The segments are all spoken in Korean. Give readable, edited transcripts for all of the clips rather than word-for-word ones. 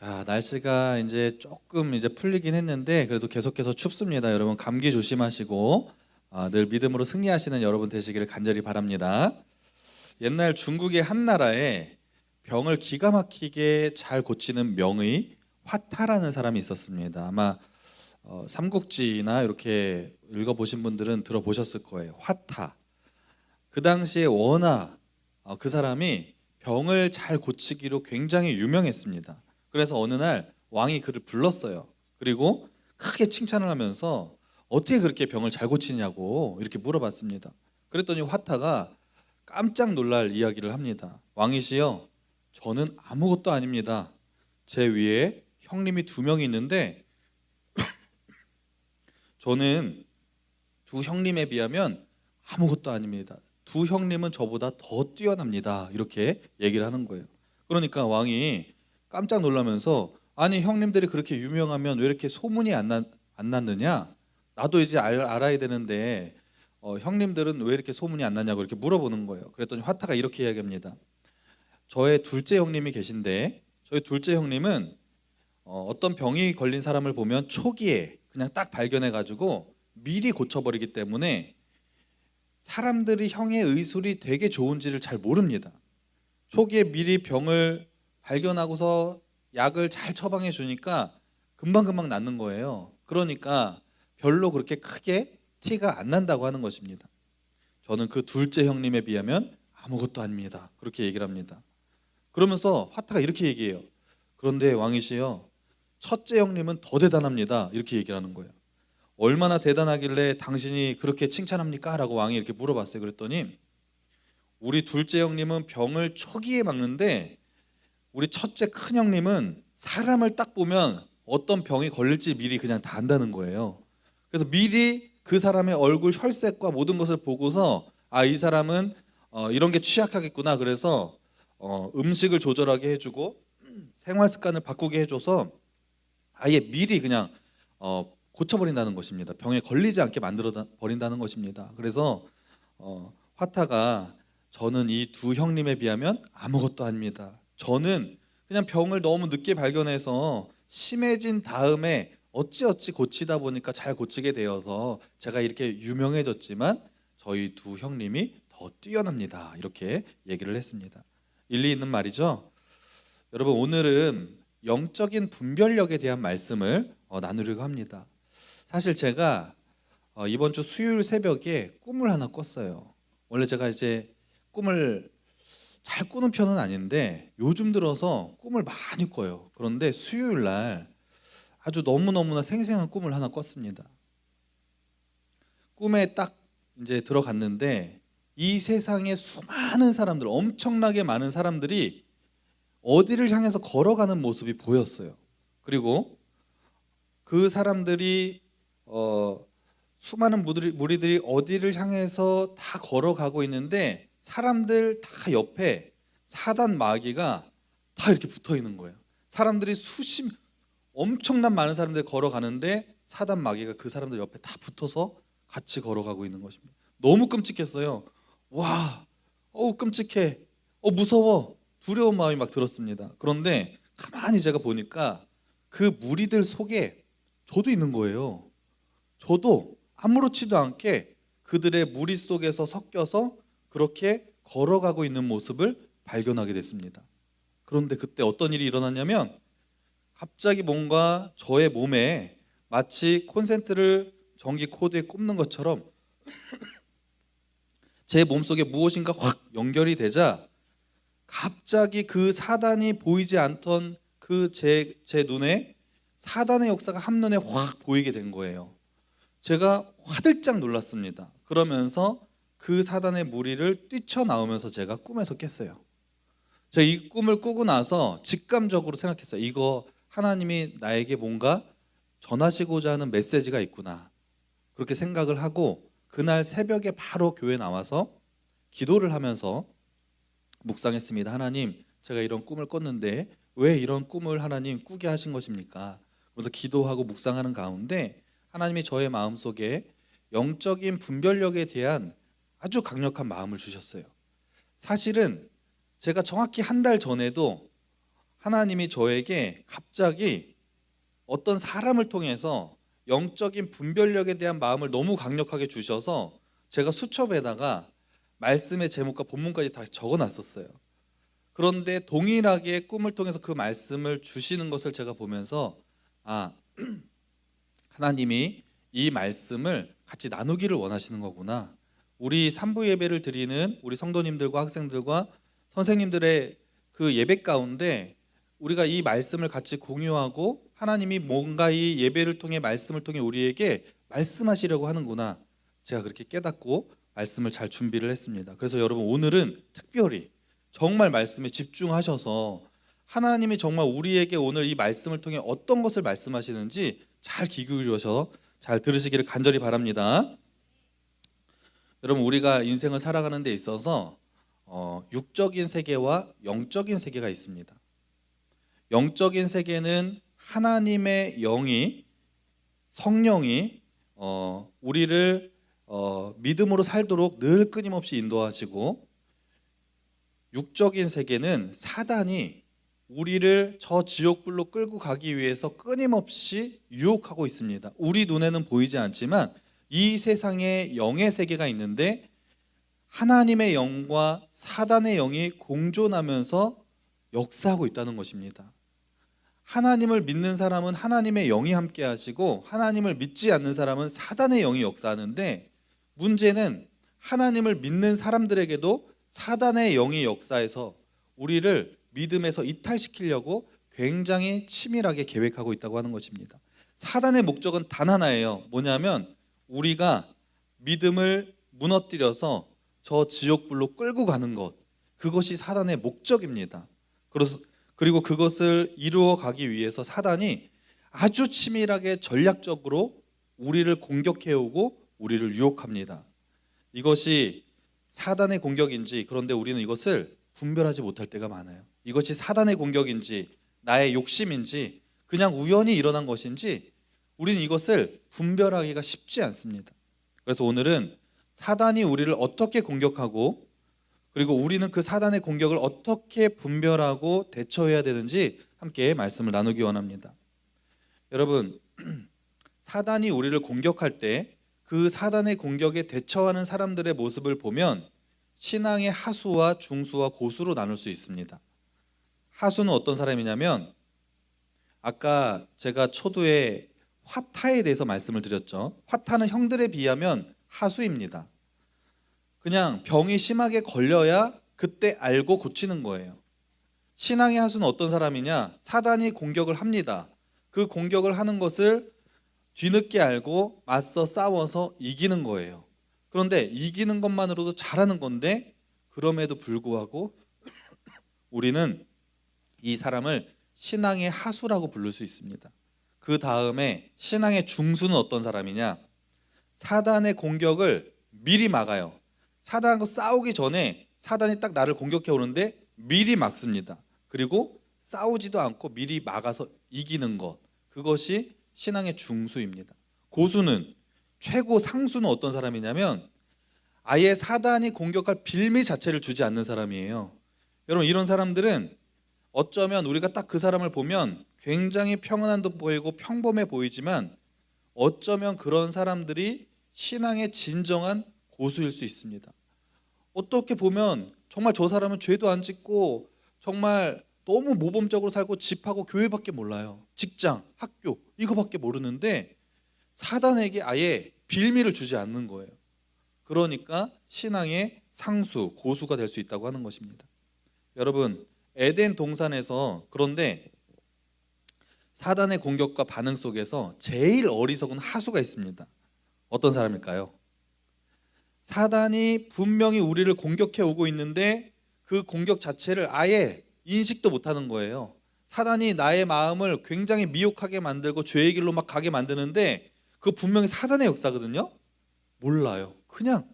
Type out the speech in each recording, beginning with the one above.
자, 날씨가 이제 조금 풀리긴 했는데 그래도 계속해서 춥습니다. 여러분 감기 조심하시고 늘 믿음으로 승리하시는 여러분 되시기를 간절히 바랍니다. 옛날 중국의 한 나라에 병을 기가 막히게 잘 고치는 명의 화타라는 사람이 있었습니다. 아마 삼국지나 이렇게 읽어보신 분들은 들어보셨을 거예요. 화타. 그 당시에 워낙 그 사람이 병을 잘 고치기로 굉장히 유명했습니다. 그래서 어느 날 왕이 그를 불렀어요. 그리고 크게 칭찬을 하면서 어떻게 그렇게 병을 잘 고치냐고 이렇게 물어봤습니다. 그랬더니 화타가 깜짝 놀랄 이야기를 합니다. 왕이시여, 저는 아무것도 아닙니다. 제 위에 형님이 두 명이 있는데 저는 두 형님에 비하면 아무것도 아닙니다. 두 형님은 저보다 더 뛰어납니다. 이렇게 얘기를 하는 거예요. 그러니까 왕이 깜짝 놀라면서 아니 형님들이 그렇게 유명하면 왜 이렇게 소문이 안 났느냐? 나도 이제 알아야 되는데 형님들은 왜 이렇게 소문이 안 났냐고 이렇게 물어보는 거예요. 그랬더니 화타가 이렇게 이야기합니다. 저의 둘째 형님이 계신데 저희 둘째 형님은 어떤 병이 걸린 사람을 보면 초기에 그냥 딱 발견해 가지고 미리 고쳐버리기 때문에 사람들이 형의 의술이 되게 좋은지를 잘 모릅니다. 초기에 미리 병을 발견하고서 약을 잘 처방해 주니까 금방금방 낫는 거예요. 그러니까 별로 그렇게 크게 티가 안 난다고 하는 것입니다. 저는 그 둘째 형님에 비하면 아무것도 아닙니다. 그렇게 얘기를 합니다. 그러면서 화타가 이렇게 얘기해요. 그런데 왕이시여, 첫째 형님은 더 대단합니다. 이렇게 얘기를 하는 거예요. 얼마나 대단하길래 당신이 그렇게 칭찬합니까? 라고 왕이 이렇게 물어봤어요. 그랬더니 우리 둘째 형님은 병을 초기에 막는데 우리 첫째 큰 형님은 사람을 딱 보면 어떤 병이 걸릴지 미리 그냥 다 안다는 거예요. 그래서 미리 그 사람의 얼굴 혈색과 모든 것을 보고서 이 사람은 이런 게 취약하겠구나. 그래서 음식을 조절하게 해주고 생활 습관을 바꾸게 해줘서 아예 미리 그냥 고쳐버린다는 것입니다. 병에 걸리지 않게 만들어 버린다는 것입니다. 그래서 화타가 저는 이 두 형님에 비하면 아무것도 아닙니다. 저는 그냥 병을 너무 늦게 발견해서 심해진 다음에 어찌어찌 고치다 보니까 잘 고치게 되어서 제가 이렇게 유명해졌지만 저희 두 형님이 더 뛰어납니다. 이렇게 얘기를 했습니다. 일리 있는 말이죠. 여러분 오늘은 영적인 분별력에 대한 말씀을 나누려고 합니다. 사실 제가 이번 주 수요일 새벽에 꿈을 하나 꿨어요. 원래 제가 이제 꿈을 잘 꾸는 편은 아닌데 요즘 들어서 꿈을 많이 꿔요. 그런데 수요일 날 아주 너무너무나 생생한 꿈을 하나 꿨습니다. 꿈에 딱 이제 들어갔는데 이 세상에 수많은 사람들, 엄청나게 많은 사람들이 어디를 향해서 걸어가는 모습이 보였어요. 그리고 그 사람들이 수많은 무리들이 어디를 향해서 다 걸어가고 있는데 사람들 다 옆에 사단 마귀가 다 이렇게 붙어 있는 거예요. 사람들이 엄청난 많은 사람들이 걸어가는데 사단 마귀가 그 사람들 옆에 다 붙어서 같이 걸어가고 있는 것입니다. 너무 끔찍했어요. 와, 끔찍해. 무서워. 두려운 마음이 막 들었습니다. 그런데 가만히 제가 보니까 그 무리들 속에 저도 있는 거예요. 저도 아무렇지도 않게 그들의 무리 속에서 섞여서 그렇게 걸어가고 있는 모습을 발견하게 됐습니다. 그런데 그때 어떤 일이 일어났냐면 갑자기 뭔가 저의 몸에 마치 콘센트를 전기 코드에 꼽는 것처럼 제 몸속에 무엇인가 확 연결이 되자 갑자기 그 사단이 보이지 않던 그 제 눈에 사단의 역사가 한눈에 확 보이게 된 거예요. 제가 화들짝 놀랐습니다. 그러면서 그 사단의 무리를 뛰쳐나오면서 제가 꿈에서 깼어요. 제가 이 꿈을 꾸고 나서 직감적으로 생각했어요. 이거 하나님이 나에게 뭔가 전하시고자 하는 메시지가 있구나. 그렇게 생각을 하고 그날 새벽에 바로 교회 나와서 기도를 하면서 묵상했습니다. 하나님, 제가 이런 꿈을 꿨는데 왜 이런 꿈을 하나님 꾸게 하신 것입니까? 그래서 기도하고 묵상하는 가운데 하나님이 저의 마음속에 영적인 분별력에 대한 아주 강력한 마음을 주셨어요. 사실은 제가 정확히 한 달 전에도 하나님이 저에게 갑자기 어떤 사람을 통해서 영적인 분별력에 대한 마음을 너무 강력하게 주셔서 제가 수첩에다가 말씀의 제목과 본문까지 다 적어놨었어요. 그런데 동일하게 꿈을 통해서 그 말씀을 주시는 것을 제가 보면서 하나님이 이 말씀을 같이 나누기를 원하시는 거구나. 우리 3부 예배를 드리는 우리 성도님들과 학생들과 선생님들의 그 예배 가운데 우리가 이 말씀을 같이 공유하고 하나님이 뭔가 이 예배를 통해 말씀을 통해 우리에게 말씀하시려고 하는구나. 제가 그렇게 깨닫고 말씀을 잘 준비를 했습니다. 그래서 여러분 오늘은 특별히 정말 말씀에 집중하셔서 하나님이 정말 우리에게 오늘 이 말씀을 통해 어떤 것을 말씀하시는지 잘 귀 기울여서 잘 들으시기를 간절히 바랍니다. 여러분 우리가 인생을 살아가는 데 있어서 육적인 세계와 영적인 세계가 있습니다. 영적인 세계는 하나님의 영이 성령이 우리를 믿음으로 살도록 늘 끊임없이 인도하시고, 육적인 세계는 사단이 우리를 저 지옥불로 끌고 가기 위해서 끊임없이 유혹하고 있습니다. 우리 눈에는 보이지 않지만 이 세상에 영의 세계가 있는데 하나님의 영과 사단의 영이 공존하면서 역사하고 있다는 것입니다. 하나님을 믿는 사람은 하나님의 영이 함께 하시고 하나님을 믿지 않는 사람은 사단의 영이 역사하는데, 문제는 하나님을 믿는 사람들에게도 사단의 영이 역사해서 우리를 믿음에서 이탈시키려고 굉장히 치밀하게 계획하고 있다고 하는 것입니다. 사단의 목적은 단 하나예요. 뭐냐면 우리가 믿음을 무너뜨려서 저 지옥불로 끌고 가는 것, 그것이 사단의 목적입니다. 그리고 그것을 이루어 가기 위해서 사단이 아주 치밀하게 전략적으로 우리를 공격해오고 우리를 유혹합니다. 이것이 사단의 공격인지, 그런데 우리는 이것을 분별하지 못할 때가 많아요. 이것이 사단의 공격인지 나의 욕심인지 그냥 우연히 일어난 것인지 우리는 이것을 분별하기가 쉽지 않습니다. 그래서 오늘은 사단이 우리를 어떻게 공격하고, 그리고 우리는 그 사단의 공격을 어떻게 분별하고 대처해야 되는지 함께 말씀을 나누기 원합니다. 여러분, 사단이 우리를 공격할 때 그 사단의 공격에 대처하는 사람들의 모습을 보면 신앙의 하수와 중수와 고수로 나눌 수 있습니다. 하수는 어떤 사람이냐면, 아까 제가 초두에 화타에 대해서 말씀을 드렸죠. 화타는 형들에 비하면 하수입니다. 그냥 병이 심하게 걸려야 그때 알고 고치는 거예요. 신앙의 하수는 어떤 사람이냐? 사단이 공격을 합니다. 그 공격을 하는 것을 뒤늦게 알고 맞서 싸워서 이기는 거예요. 그런데 이기는 것만으로도 잘하는 건데, 그럼에도 불구하고 우리는 이 사람을 신앙의 하수라고 부를 수 있습니다. 그 다음에 신앙의 중수는 어떤 사람이냐? 사단의 공격을 미리 막아요. 사단과 싸우기 전에 사단이 딱 나를 공격해 오는데 미리 막습니다. 그리고 싸우지도 않고 미리 막아서 이기는 것, 그것이 신앙의 중수입니다. 고수는, 최고 상수는 어떤 사람이냐면 아예 사단이 공격할 빌미 자체를 주지 않는 사람이에요. 여러분, 이런 사람들은 어쩌면 우리가 딱 그 사람을 보면 굉장히 평안한 듯 보이고 평범해 보이지만 어쩌면 그런 사람들이 신앙의 진정한 고수일 수 있습니다. 어떻게 보면 정말 저 사람은 죄도 안 짓고 정말 너무 모범적으로 살고 집하고 교회밖에 몰라요. 직장, 학교 이거밖에 모르는데 사단에게 아예 빌미를 주지 않는 거예요. 그러니까 신앙의 상수, 고수가 될 수 있다고 하는 것입니다. 여러분, 에덴 동산에서, 그런데 사단의 공격과 반응 속에서 제일 어리석은 하수가 있습니다. 어떤 사람일까요? 사단이 분명히 우리를 공격해 오고 있는데 그 공격 자체를 아예 인식도 못하는 거예요. 사단이 나의 마음을 굉장히 미혹하게 만들고 죄의 길로 막 가게 만드는데 그 분명히 사단의 역사거든요. 몰라요. 그냥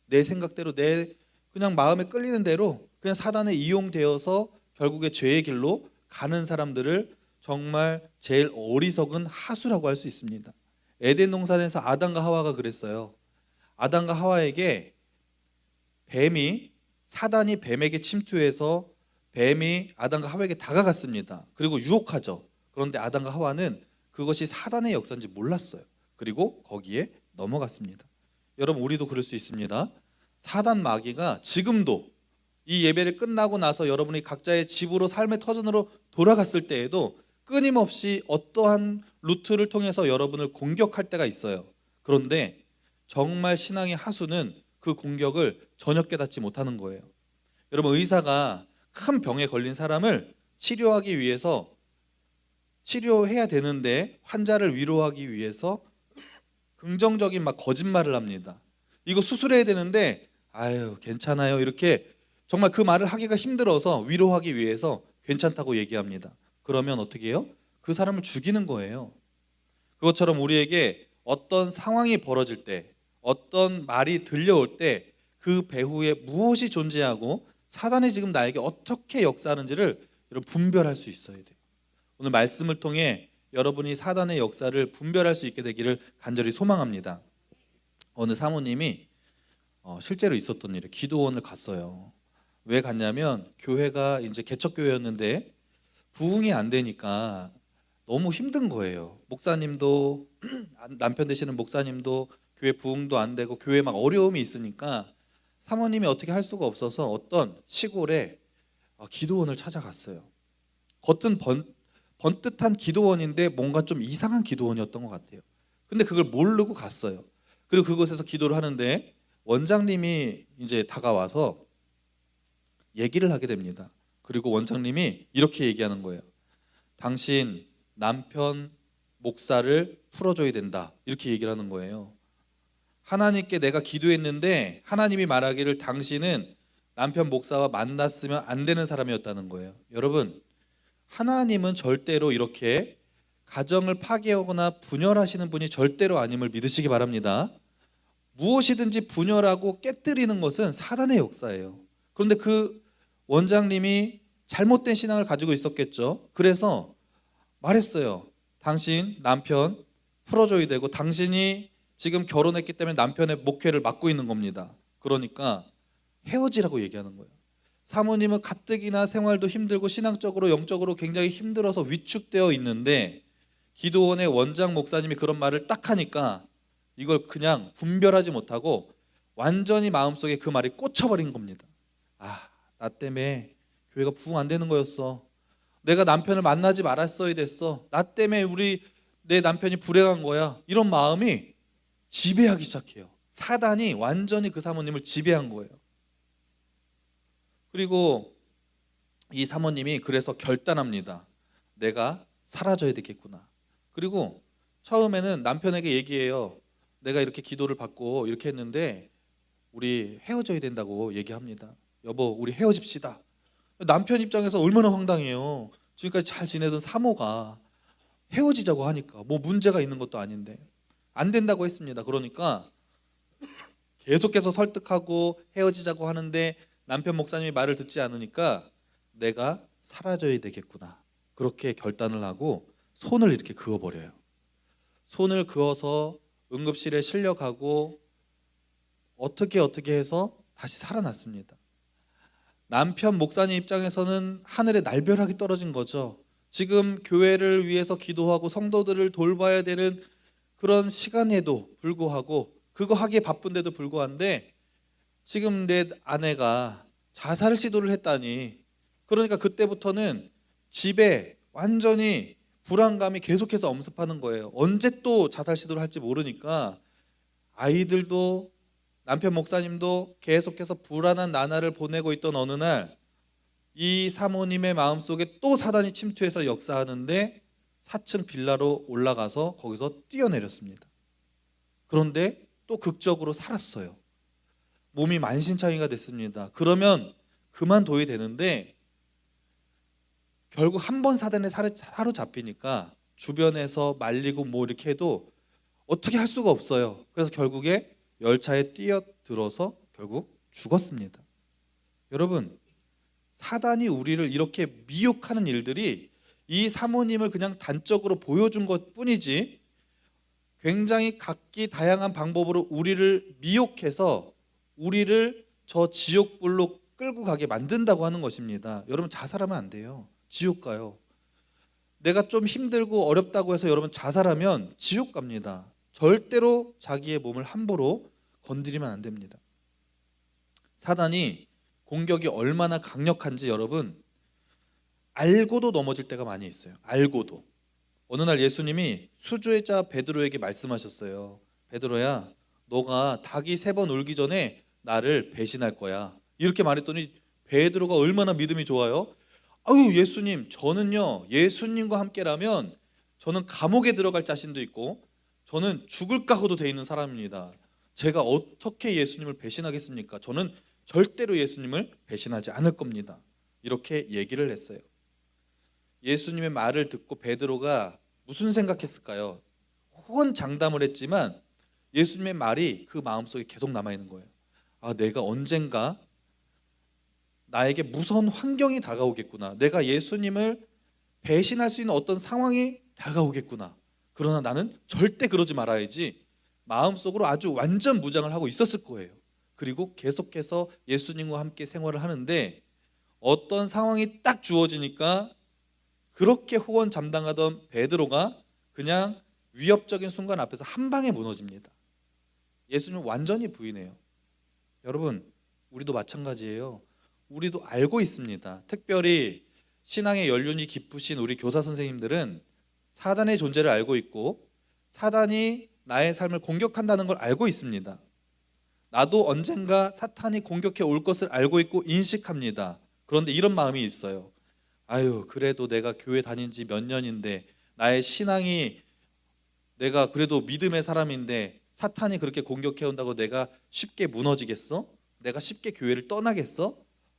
내 생각대로, 내 그냥 마음에 끌리는 대로 그냥 사단에 이용되어서 결국에 죄의 길로 가는 사람들을 정말 제일 어리석은 하수라고 할 수 있습니다. 에덴 동산에서 아담과 하와가 그랬어요. 아담과 하와에게 사단이 뱀에게 침투해서 뱀이 아담과 하와에게 다가갔습니다. 그리고 유혹하죠. 그런데 아담과 하와는 그것이 사단의 역사인지 몰랐어요. 그리고 거기에 넘어갔습니다. 여러분, 우리도 그럴 수 있습니다. 사단 마귀가 지금도 이 예배를 끝나고 나서 여러분이 각자의 집으로, 삶의 터전으로 돌아갔을 때에도 끊임없이 어떠한 루트를 통해서 여러분을 공격할 때가 있어요. 그런데 정말 신앙의 하수는 그 공격을 전혀 깨닫지 못하는 거예요. 여러분, 의사가 큰 병에 걸린 사람을 치료하기 위해서 치료해야 되는데 환자를 위로하기 위해서 긍정적인 막 거짓말을 합니다. 이거 수술해야 되는데 아유 괜찮아요, 이렇게 정말 그 말을 하기가 힘들어서 위로하기 위해서 괜찮다고 얘기합니다. 그러면 어떻게 해요? 그 사람을 죽이는 거예요. 그것처럼 우리에게 어떤 상황이 벌어질 때, 어떤 말이 들려올 때 그 배후에 무엇이 존재하고 사단이 지금 나에게 어떻게 역사하는지를 여러분 분별할 수 있어야 돼요. 오늘 말씀을 통해 여러분이 사단의 역사를 분별할 수 있게 되기를 간절히 소망합니다. 어느 사모님이 실제로 있었던 일에 기도원을 갔어요. 왜 갔냐면 교회가 이제 개척교회였는데 부흥이 안 되니까 너무 힘든 거예요. 목사님도 남편 되시는 목사님도 교회 부흥도 안 되고 교회 막 어려움이 있으니까 사모님이 어떻게 할 수가 없어서 어떤 시골에 기도원을 찾아갔어요. 겉은 번듯한 기도원인데 뭔가 좀 이상한 기도원이었던 것 같아요. 근데 그걸 모르고 갔어요. 그리고 그곳에서 기도를 하는데 원장님이 이제 다가와서 얘기를 하게 됩니다. 그리고 원장님이 이렇게 얘기하는 거예요. 당신 남편 목사를 풀어줘야 된다, 이렇게 얘기를 하는 거예요. 하나님께 내가 기도했는데 하나님이 말하기를 당신은 남편 목사와 만났으면 안 되는 사람이었다는 거예요. 여러분, 하나님은 절대로 이렇게 가정을 파괴하거나 분열하시는 분이 절대로 아님을 믿으시기 바랍니다. 무엇이든지 분열하고 깨뜨리는 것은 사단의 역사예요. 그런데 그 원장님이 잘못된 신앙을 가지고 있었겠죠. 그래서 말했어요. 당신 남편 풀어줘야 되고 당신이 지금 결혼했기 때문에 남편의 목회를 맡고 있는 겁니다. 그러니까 헤어지라고 얘기하는 거예요. 사모님은 가뜩이나 생활도 힘들고 신앙적으로 영적으로 굉장히 힘들어서 위축되어 있는데 기도원의 원장 목사님이 그런 말을 딱 하니까 이걸 그냥 분별하지 못하고 완전히 마음속에 그 말이 꽂혀버린 겁니다. 나 때문에 교회가 부흥 안 되는 거였어. 내가 남편을 만나지 말았어야 됐어. 나 때문에 내 남편이 불행한 거야. 이런 마음이 지배하기 시작해요. 사단이 완전히 그 사모님을 지배한 거예요. 그리고 이 사모님이 그래서 결단합니다. 내가 사라져야 되겠구나. 그리고 처음에는 남편에게 얘기해요. 내가 이렇게 기도를 받고 이렇게 했는데 우리 헤어져야 된다고 얘기합니다. 여보, 우리 헤어집시다. 남편 입장에서 얼마나 황당해요. 지금까지 잘 지내던 사모가 헤어지자고 하니까 뭐 문제가 있는 것도 아닌데 안 된다고 했습니다. 그러니까 계속해서 설득하고 헤어지자고 하는데 남편 목사님이 말을 듣지 않으니까 내가 사라져야 되겠구나, 그렇게 결단을 하고 손을 이렇게 그어버려요. 손을 그어서 응급실에 실려가고 어떻게 해서 다시 살아났습니다. 남편 목사님 입장에서는 하늘에 날벼락이 떨어진 거죠. 지금 교회를 위해서 기도하고 성도들을 돌봐야 되는 그런 시간에도 불구하고 그거 하기에 바쁜데도 불구한데 지금 내 아내가 자살 시도를 했다니. 그러니까 그때부터는 집에 완전히 불안감이 계속해서 엄습하는 거예요. 언제 또 자살 시도를 할지 모르니까 아이들도 남편 목사님도 계속해서 불안한 나날을 보내고 있던 어느 날 이 사모님의 마음속에 또 사단이 침투해서 역사하는데 4층 빌라로 올라가서 거기서 뛰어내렸습니다. 그런데 또 극적으로 살았어요. 몸이 만신창이가 됐습니다. 그러면 그만둬야 되는데 결국 한 번 사단에 사로잡히니까 주변에서 말리고 뭐 이렇게 해도 어떻게 할 수가 없어요. 그래서 결국에 열차에 뛰어들어서 결국 죽었습니다. 여러분, 사단이 우리를 이렇게 미혹하는 일들이 이 사모님을 그냥 단적으로 보여준 것뿐이지 굉장히 각기 다양한 방법으로 우리를 미혹해서 우리를 저 지옥불로 끌고 가게 만든다고 하는 것입니다. 여러분 자살하면 안 돼요. 지옥 가요. 내가 좀 힘들고 어렵다고 해서 여러분 자살하면 지옥 갑니다. 절대로 자기의 몸을 함부로 건드리면 안 됩니다. 사단이 공격이 얼마나 강력한지 여러분 알고도 넘어질 때가 많이 있어요. 알고도. 어느 날 예수님이 수주자 베드로에게 말씀하셨어요. 베드로야, 너가 닭이 3번 울기 전에 나를 배신할 거야. 이렇게 말했더니 베드로가 얼마나 믿음이 좋아요. 아유, 예수님, 저는요 예수님과 함께라면 저는 감옥에 들어갈 자신도 있고 저는 죽을 각오도 돼 있는 사람입니다. 제가 어떻게 예수님을 배신하겠습니까? 저는 절대로 예수님을 배신하지 않을 겁니다. 이렇게 얘기를 했어요. 예수님의 말을 듣고 베드로가 무슨 생각했을까요? 호언장담을 했지만 예수님의 말이 그 마음속에 계속 남아있는 거예요. 아, 내가 언젠가 나에게 무서운 환경이 다가오겠구나. 내가 예수님을 배신할 수 있는 어떤 상황이 다가오겠구나. 그러나 나는 절대 그러지 말아야지. 마음속으로 아주 완전 무장을 하고 있었을 거예요. 그리고 계속해서 예수님과 함께 생활을 하는데 어떤 상황이 딱 주어지니까 그렇게 호언장담하던 베드로가 그냥 위협적인 순간 앞에서 한 방에 무너집니다. 예수님 완전히 부인해요. 여러분, 우리도 마찬가지예요. 우리도 알고 있습니다. 특별히 신앙의 연륜이 깊으신 우리 교사 선생님들은 사단의 존재를 알고 있고 사단이 나의 삶을 공격한다는 걸 알고 있습니다. 나도 언젠가 사탄이 공격해 올 것을 알고 있고 인식합니다. 그런데 이런 마음이 있어요. 아유, 그래도 내가 교회 다닌 지 몇 년인데 나의 신앙이 내가 그래도 믿음의 사람인데 사탄이 그렇게 공격해 온다고 내가 쉽게 무너지겠어? 내가 쉽게 교회를 떠나겠어?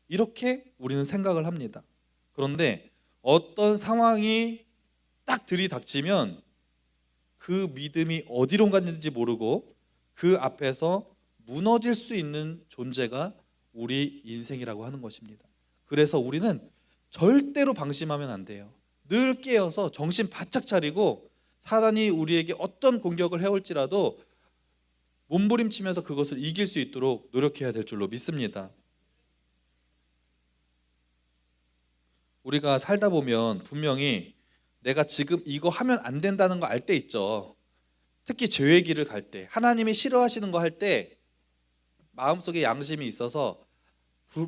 이렇게 우리는 생각을 합니다. 그런데 어떤 상황이 딱 들이닥치면 그 믿음이 어디로 갔는지 모르고 그 앞에서 무너질 수 있는 존재가 우리 인생이라고 하는 것입니다. 그래서 우리는 절대로 방심하면 안 돼요. 늘 깨어서 정신 바짝 차리고 사단이 우리에게 어떤 공격을 해올지라도 몸부림치면서 그것을 이길 수 있도록 노력해야 될 줄로 믿습니다. 우리가 살다 보면 분명히 내가 지금 이거 하면 안 된다는 거 알 때 있죠. 특히 죄의 길을 갈 때, 하나님이 싫어하시는 거 할 때 마음속에 양심이 있어서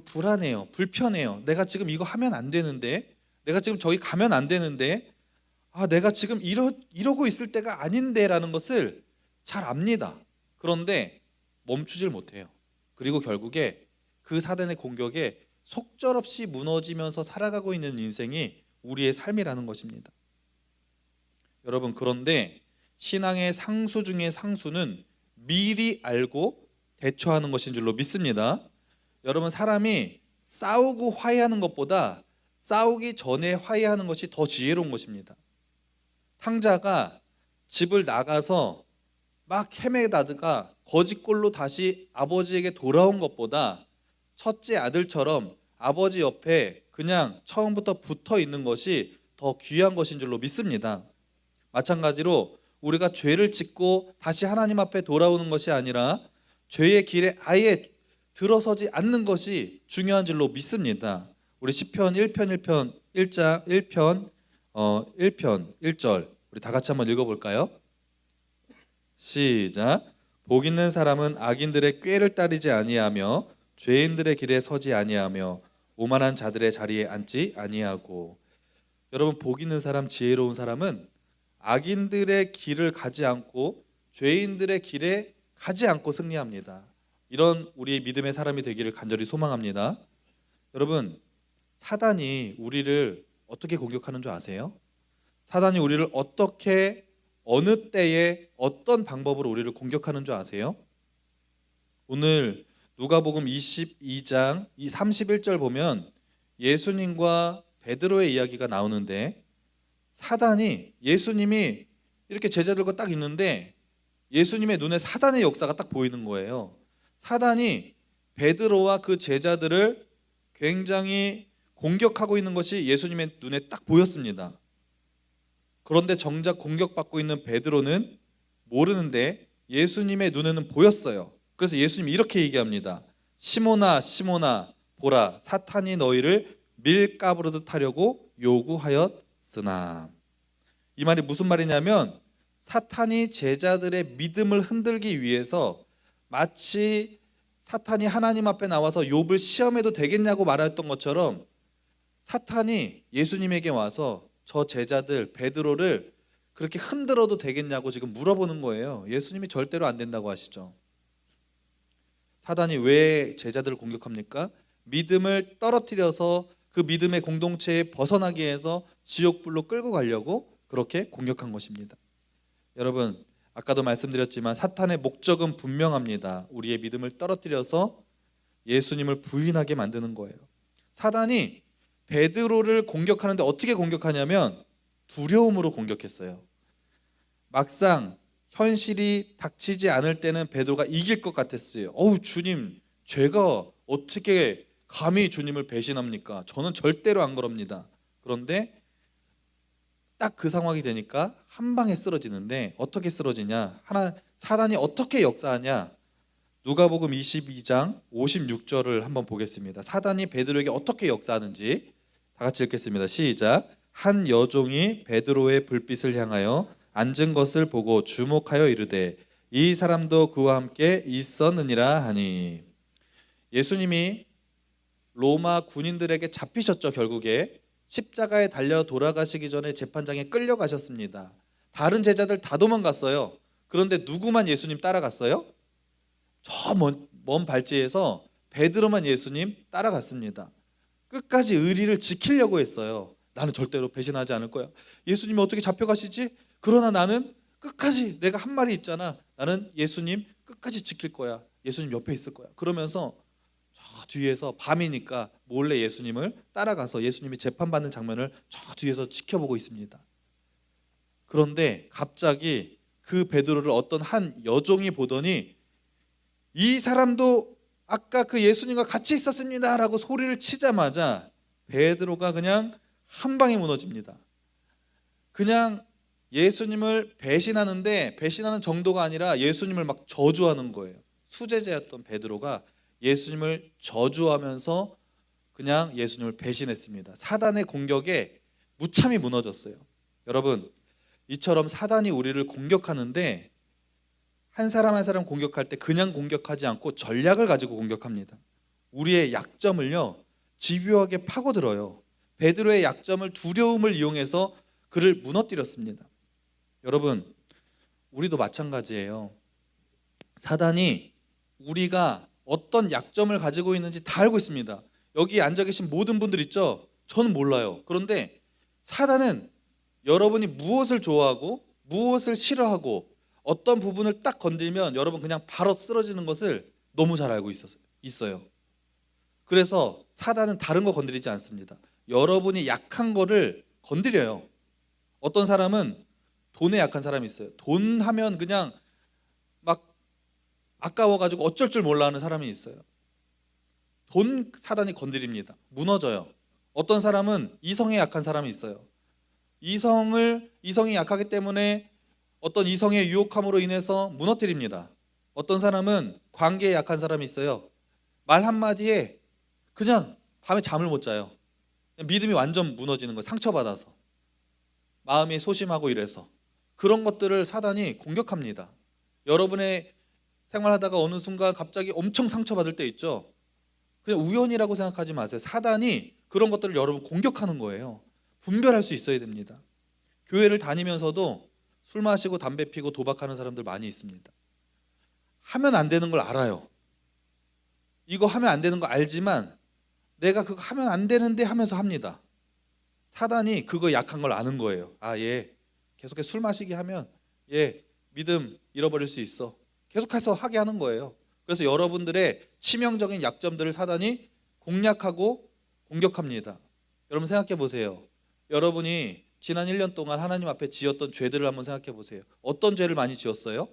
불안해요. 불편해요. 내가 지금 이거 하면 안 되는데, 내가 지금 저기 가면 안 되는데, 내가 지금 이러고 있을 때가 아닌데 라는 것을 잘 압니다. 그런데 멈추질 못해요. 그리고 결국에 그 사단의 공격에 속절없이 무너지면서 살아가고 있는 인생이 우리의 삶이라는 것입니다. 여러분, 그런데 신앙의 상수 중의 상수는 미리 알고 대처하는 것인 줄로 믿습니다. 여러분, 사람이 싸우고 화해하는 것보다 싸우기 전에 화해하는 것이 더 지혜로운 것입니다. 탕자가 집을 나가서 막 헤매다가 거지꼴로 다시 아버지에게 돌아온 것보다 첫째 아들처럼 아버지 옆에 그냥 처음부터 붙어 있는 것이 더 귀한 것인 줄로 믿습니다. 마찬가지로 우리가 죄를 짓고 다시 하나님 앞에 돌아오는 것이 아니라 죄의 길에 아예 들어서지 않는 것이 중요한 줄로 믿습니다. 우리 시편 1편 1편 1절 우리 다 같이 한번 읽어볼까요? 시작. 복 있는 사람은 악인들의 꾀를 따르지 아니하며 죄인들의 길에 서지 아니하며 오만한 자들의 자리에 앉지 아니하고. 여러분, 복 있는 사람, 지혜로운 사람은 악인들의 길을 가지 않고 죄인들의 길에 가지 않고 승리합니다. 이런 우리 믿음의 사람이 되기를 간절히 소망합니다. 여러분, 사단이 우리를 어떻게 공격하는 줄 아세요? 사단이 우리를 어떻게 어느 때에 어떤 방법으로 우리를 공격하는 줄 아세요? 오늘 누가복음 22장 31절 보면 예수님과 베드로의 이야기가 나오는데 사단이 예수님이 이렇게 제자들과 딱 있는데 예수님의 눈에 사단의 역사가 딱 보이는 거예요. 사단이 베드로와 그 제자들을 굉장히 공격하고 있는 것이 예수님의 눈에 딱 보였습니다. 그런데 정작 공격받고 있는 베드로는 모르는데 예수님의 눈에는 보였어요. 그래서 예수님이 이렇게 얘기합니다. 시몬아, 시몬아, 보라, 사탄이 너희를 밀가부르듯 하려고 요구하였으나. 이 말이 무슨 말이냐면 사탄이 제자들의 믿음을 흔들기 위해서 마치 사탄이 하나님 앞에 나와서 욥을 시험해도 되겠냐고 말했던 것처럼 사탄이 예수님에게 와서 저 제자들 베드로를 그렇게 흔들어도 되겠냐고 지금 물어보는 거예요. 예수님이 절대로 안 된다고 하시죠. 사단이 왜 제자들을 공격합니까? 믿음을 떨어뜨려서 그 믿음의 공동체에 벗어나게 해서 지옥불로 끌고 가려고 그렇게 공격한 것입니다. 여러분, 아까도 말씀드렸지만 사탄의 목적은 분명합니다. 우리의 믿음을 떨어뜨려서 예수님을 부인하게 만드는 거예요. 사단이 베드로를 공격하는데 어떻게 공격하냐면 두려움으로 공격했어요. 막상 현실이 닥치지 않을 때는 베드로가 이길 것 같았어요. 주님, 제가 어떻게 감히 주님을 배신합니까? 저는 절대로 안 그럽니다. 그런데 딱 그 상황이 되니까 한 방에 쓰러지는데 어떻게 쓰러지냐? 사단이 어떻게 역사하냐? 누가복음 22장 56절을 한번 보겠습니다. 사단이 베드로에게 어떻게 역사하는지 다 같이 읽겠습니다. 시작. 한 여종이 베드로의 불빛을 향하여 앉은 것을 보고 주목하여 이르되 이 사람도 그와 함께 있었느니라 하니. 예수님이 로마 군인들에게 잡히셨죠. 결국에 십자가에 달려 돌아가시기 전에 재판장에 끌려가셨습니다. 다른 제자들 다 도망갔어요. 그런데 누구만 예수님 따라갔어요? 저 먼 발치에서 베드로만 예수님 따라갔습니다. 끝까지 의리를 지키려고 했어요. 나는 절대로 배신하지 않을 거야. 예수님이 어떻게 잡혀가시지? 그러나 나는 끝까지, 내가 한 말이 있잖아. 나는 예수님 끝까지 지킬 거야. 예수님 옆에 있을 거야. 그러면서 저 뒤에서 밤이니까 몰래 예수님을 따라가서 예수님이 재판받는 장면을 저 뒤에서 지켜보고 있습니다. 그런데 갑자기 그 베드로를 어떤 한 여종이 보더니 이 사람도 아까 그 예수님과 같이 있었습니다 라고 소리를 치자마자 베드로가 그냥 한 방에 무너집니다. 그냥 예수님을 배신하는데 배신하는 정도가 아니라 예수님을 막 저주하는 거예요. 수제자였던 베드로가 예수님을 저주하면서 그냥 예수님을 배신했습니다. 사단의 공격에 무참히 무너졌어요. 여러분, 이처럼 사단이 우리를 공격하는데 한 사람 한 사람 공격할 때 그냥 공격하지 않고 전략을 가지고 공격합니다. 우리의 약점을요 집요하게 파고들어요. 베드로의 약점을 두려움을 이용해서 그를 무너뜨렸습니다. 여러분, 우리도 마찬가지예요. 사단이 우리가 어떤 약점을 가지고 있는지 다 알고 있습니다. 여기 앉아 계신 모든 분들 있죠? 저는 몰라요. 그런데 사단은 여러분이 무엇을 좋아하고 무엇을 싫어하고 어떤 부분을 딱 건들면 여러분 그냥 바로 쓰러지는 것을 너무 잘 알고 있어요. 그래서 사단은 다른 거 건드리지 않습니다. 여러분이 약한 거를 건드려요. 어떤 사람은 돈에 약한 사람이 있어요. 돈 하면 그냥 막 아까워가지고 어쩔 줄 몰라 하는 사람이 있어요. 돈 사단이 건드립니다. 무너져요. 어떤 사람은 이성에 약한 사람이 있어요. 이성이 약하기 때문에 어떤 이성의 유혹함으로 인해서 무너뜨립니다. 어떤 사람은 관계에 약한 사람이 있어요. 말 한마디에 그냥 밤에 잠을 못 자요. 믿음이 완전 무너지는 거예요. 상처받아서. 마음이 소심하고 이래서. 그런 것들을 사단이 공격합니다. 여러분의 생활하다가 어느 순간 갑자기 엄청 상처받을 때 있죠. 그냥 우연이라고 생각하지 마세요. 사단이 그런 것들을 여러분 공격하는 거예요. 분별할 수 있어야 됩니다. 교회를 다니면서도 술 마시고 담배 피고 도박하는 사람들 많이 있습니다. 하면 안 되는 걸 알아요. 이거 하면 안 되는 거 알지만 내가 그거 하면 안 되는데 하면서 합니다. 사단이 그거 약한 걸 아는 거예요. 얘 계속해서 술 마시게 하면 얘 믿음 잃어버릴 수 있어. 계속해서 하게 하는 거예요. 그래서 여러분들의 치명적인 약점들을 사단이 공략하고 공격합니다. 여러분 생각해 보세요. 여러분이 지난 1년 동안 하나님 앞에 지었던 죄들을 한번 생각해 보세요. 어떤 죄를 많이 지었어요?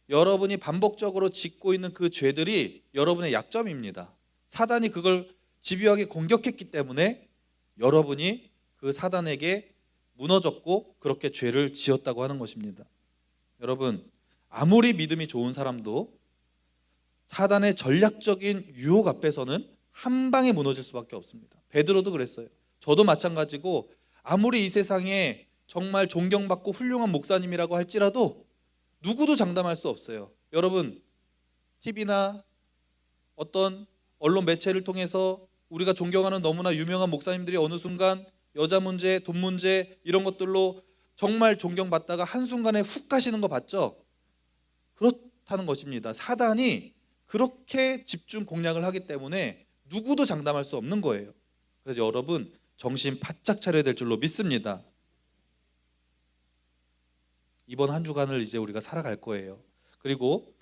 여러분이 반복적으로 짓고 있는 그 죄들이 여러분의 약점입니다. 사단이 그걸 집요하게 공격했기 때문에 여러분이 그 사단에게 무너졌고 그렇게 죄를 지었다고 하는 것입니다. 여러분, 아무리 믿음이 좋은 사람도 사단의 전략적인 유혹 앞에서는 한 방에 무너질 수밖에 없습니다. 베드로도 그랬어요. 저도 마찬가지고 아무리 이 세상에 정말 존경받고 훌륭한 목사님이라고 할지라도 누구도 장담할 수 없어요. 여러분, TV나 어떤 언론 매체를 통해서 우리가 존경하는 너무나 유명한 목사님들이 어느 순간 여자 문제, 돈 문제 이런 것들로 정말 존경받다가 한순간에 훅 가시는 거 봤죠? 그렇다는 것입니다. 사단이 그렇게 집중 공략을 하기 때문에 누구도 장담할 수 없는 거예요. 그래서 여러분 정신 바짝 차려야 될 줄로 믿습니다. 이번 한 주간을 이제 우리가 살아갈 거예요. 그리고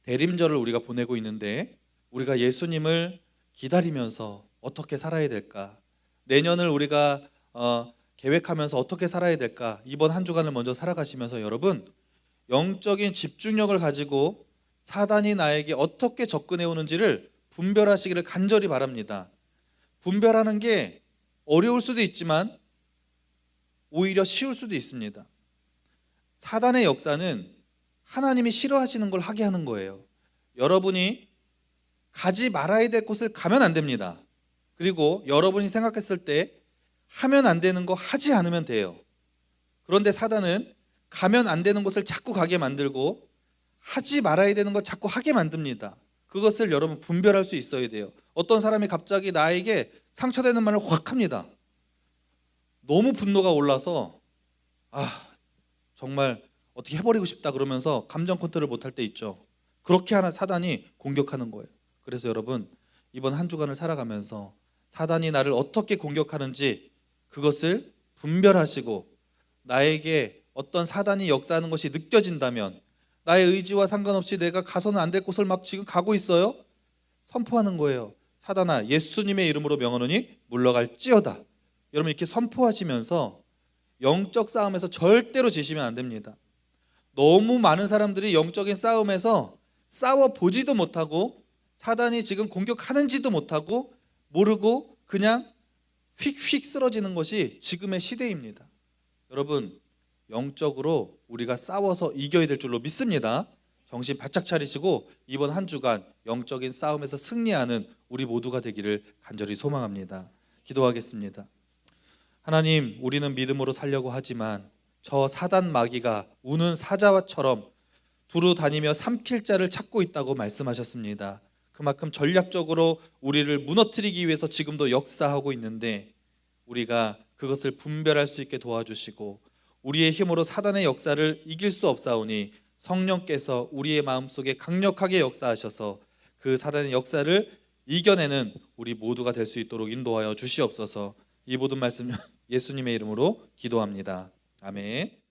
대림절을 우리가 보내고 있는데 우리가 예수님을 기다리면서 어떻게 살아야 될까? 내년을 우리가 계획하면서 어떻게 살아야 될까? 이번 한 주간을 먼저 살아가시면서 여러분 영적인 집중력을 가지고 사단이 나에게 어떻게 접근해 오는지를 분별하시기를 간절히 바랍니다. 분별하는 게 어려울 수도 있지만 오히려 쉬울 수도 있습니다. 사단의 역사는 하나님이 싫어하시는 걸 하게 하는 거예요. 여러분이 가지 말아야 될 곳을 가면 안 됩니다. 그리고 여러분이 생각했을 때 하면 안 되는 거 하지 않으면 돼요. 그런데 사단은 가면 안 되는 곳을 자꾸 가게 만들고 하지 말아야 되는 걸 자꾸 하게 만듭니다. 그것을 여러분 분별할 수 있어야 돼요. 어떤 사람이 갑자기 나에게 상처되는 말을 확 합니다. 너무 분노가 올라서 정말 어떻게 해버리고 싶다 그러면서 감정 컨트롤 못할 때 있죠. 그렇게 하는 사단이 공격하는 거예요. 그래서 여러분 이번 한 주간을 살아가면서 사단이 나를 어떻게 공격하는지 그것을 분별하시고 나에게 어떤 사단이 역사하는 것이 느껴진다면 나의 의지와 상관없이 내가 가서는 안 될 곳을 막 지금 가고 있어요. 선포하는 거예요. 사단아 예수님의 이름으로 명하노니 물러갈지어다. 여러분 이렇게 선포하시면서 영적 싸움에서 절대로 지시면 안 됩니다. 너무 많은 사람들이 영적인 싸움에서 싸워보지도 못하고 사단이 지금 공격하는지도 못하고 모르고 그냥 휙휙 쓰러지는 것이 지금의 시대입니다. 여러분 영적으로 우리가 싸워서 이겨야 될 줄로 믿습니다. 정신 바짝 차리시고 이번 한 주간 영적인 싸움에서 승리하는 우리 모두가 되기를 간절히 소망합니다. 기도하겠습니다. 하나님, 우리는 믿음으로 살려고 하지만 저 사단 마귀가 우는 사자와처럼 두루 다니며 삼킬 자를 찾고 있다고 말씀하셨습니다. 그만큼 전략적으로 우리를 무너뜨리기 위해서 지금도 역사하고 있는데 우리가 그것을 분별할 수 있게 도와주시고 우리의 힘으로 사단의 역사를 이길 수 없사오니 성령께서 우리의 마음속에 강력하게 역사하셔서 그 사단의 역사를 이겨내는 우리 모두가 될 수 있도록 인도하여 주시옵소서. 이 모든 말씀 예수님의 이름으로 기도합니다. 아멘.